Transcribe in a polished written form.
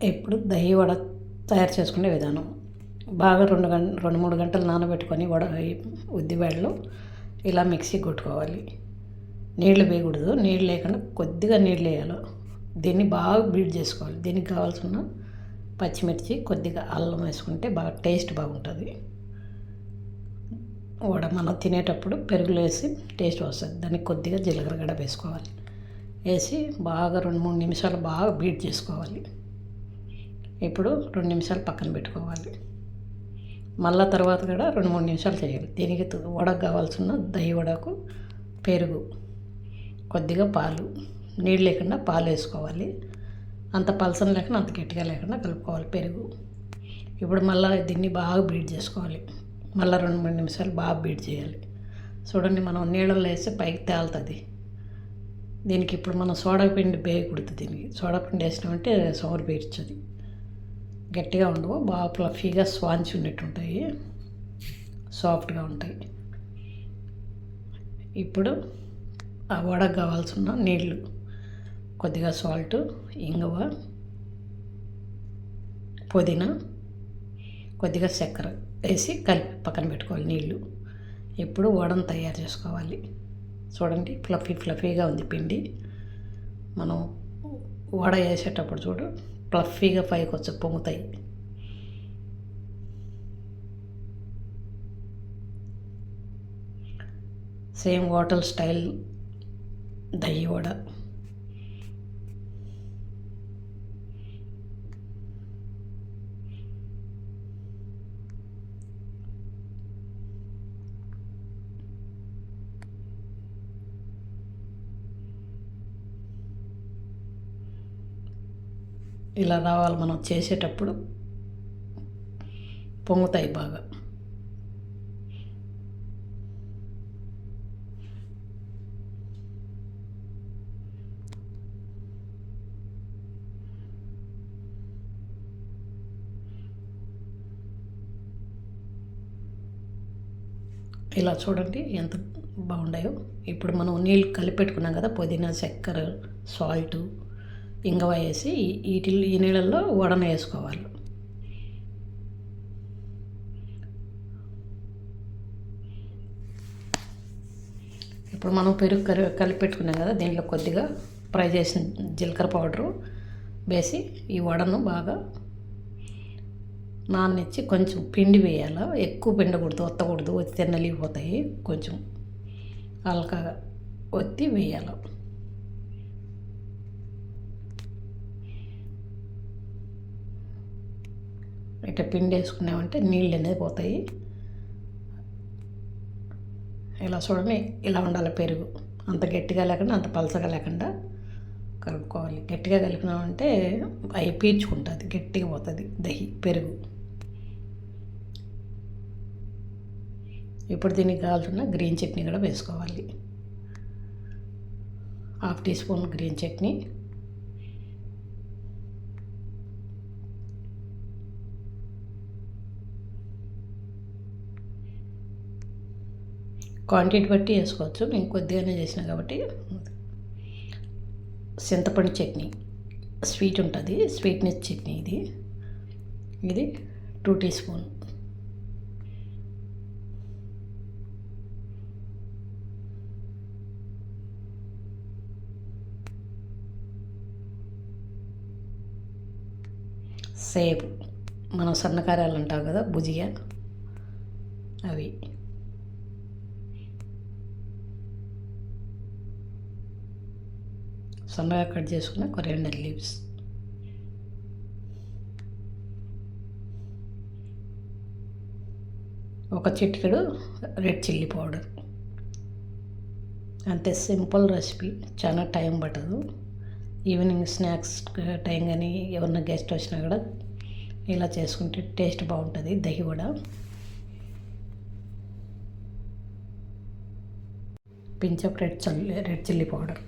ఇప్పుడు దహి వడ తయారు చేసుకునే విధానం. బాగా 2-3 గంటలు నానబెట్టుకొని ఉద్దిబేడలు ఇలా మిక్సీ కొట్టుకోవాలి. నీళ్లు వేయకూడదు, నీళ్ళు లేకుండా కొద్దిగా నీళ్ళు వేయాలి. దీన్ని బాగా బీట్ చేసుకోవాలి. దీనికి కావాల్సిన పచ్చిమిర్చి, కొద్దిగా అల్లం వేసుకుంటే బాగా టేస్ట్ బాగుంటుంది. వడ మనం తినేటప్పుడు పెరుగులో వేసి టేస్ట్ వస్తుంది. దానికి కొద్దిగా జీలకర్ర గడ్డ వేసుకోవాలి. వేసి బాగా 2-3 నిమిషాలు బాగా బీట్ చేసుకోవాలి. ఇప్పుడు 2 నిమిషాలు పక్కన పెట్టుకోవాలి. మళ్ళా తర్వాత కూడా 2-3 నిమిషాలు చేయాలి. దీనికి వడకు కావాల్సిన దహి వడకు పెరుగు, కొద్దిగా పాలు, నీళ్ళు లేకుండా పాలు వేసుకోవాలి. అంత పలసన లేకుండా అంత గట్టిగా లేకుండా కలుపుకోవాలి పెరుగు. ఇప్పుడు మళ్ళీ దీన్ని బాగా బీట్ చేసుకోవాలి. మళ్ళీ 2-3 నిమిషాలు బాగా బీట్ చేయాలి. చూడండి, మనం నీళ్ళల్లో వేస్తే పైకి తేలుతుంది. దీనికి ఇప్పుడు మనం సోడా పిండి వేయకూడదు. దీనికి సోడా పిండి వేసినామంటే సోర్ బీర్చది, గట్టిగా ఉండవు, బాగా ఫ్లఫీగా స్పాంజ్ ఉన్నట్టు ఉంటాయి, సాఫ్ట్గా ఉంటాయి. ఇప్పుడు ఆ వడకు కావాల్సిన నీళ్ళు, కొద్దిగా సాల్ట్, ఇంగువ, పుదీనా, కొద్దిగా చక్కెర వేసి కలిపి పక్కన పెట్టుకోవాలి నీళ్ళు. ఇప్పుడు వడను తయారు చేసుకోవాలి. చూడండి, ఫ్లఫీగా ఉంది పిండి. మనం వడ వేసేటప్పుడు చూడు ఫ్లఫీగా పైకి వచ్చి పొంగుతాయి. Same hotel style dahi vada. ఇలా రావాలి. మనం చేసేటప్పుడు పొంగుతాయి బాగా. ఇలా చూడండి ఎంత బాగుండాయో. ఇప్పుడు మనం నీళ్ళు కలిపెట్టుకున్నాం కదా, పుదీనా, చక్కెర, సాల్ట్, ఇంగువ వేసి ఈ నీళ్ళల్లో వడను వేసుకోవాలి. ఇప్పుడు మనం పెరుగు కలిపెట్టుకున్నాం కదా, దీంట్లో కొద్దిగా ఫ్రై చేసిన జీలకర్ర పౌడరు వేసి ఈ వడను బాగా నాననిచ్చి కొంచెం పిండి వేయాలి. ఎక్కువ పిండకూడదు, ఒత్తకూడదు, ఒత్తితే నలిగిపోతాయి. కొంచెం హల్కాగా ఒత్తి వేయాలి. ఇట్లా పిండి వేసుకున్నామంటే నీళ్ళు అనేది పోతాయి. ఇలా చూడండి, ఇలా ఉండాలి పెరుగు. అంత గట్టిగా లేకుండా అంత పలసగా లేకుండా కలుపుకోవాలి. గట్టిగా కలిపినామంటే అవి పీల్చుకుంటుంది, గట్టిగా పోతుంది దహి పెరుగు. ఇప్పుడు దీనికి కావాల్సిన గ్రీన్ చట్నీ కూడా వేసుకోవాలి. 1/2 teaspoon green chutney, quantity బట్టి వేసుకోవచ్చు. నేను కొద్దిగానే చేసిన కాబట్టి. చింతపండు చట్నీ, స్వీట్ ఉంటుంది, స్వీట్నెస్ చట్నీ ఇది 2 టీ స్పూన్. సేవ్, మనం సన్నకారాలు అంటాం కదా, భుజియా, అవి. సన్నగా కట్ చేసుకున్న కొరియాండర్ లీవ్స్, ఒక చిటికెడు రెడ్ చిల్లీ పౌడర్. అంతే, సింపుల్ రెసిపీ, చాలా టైం పట్టదు. ఈవినింగ్ స్నాక్స్ టైం కానీ ఎవరన్నా గెస్ట్ వచ్చినా కూడా ఇలా చేసుకుంటే టేస్ట్ బాగుంటుంది dahi vada. Pinch of red chilli powder.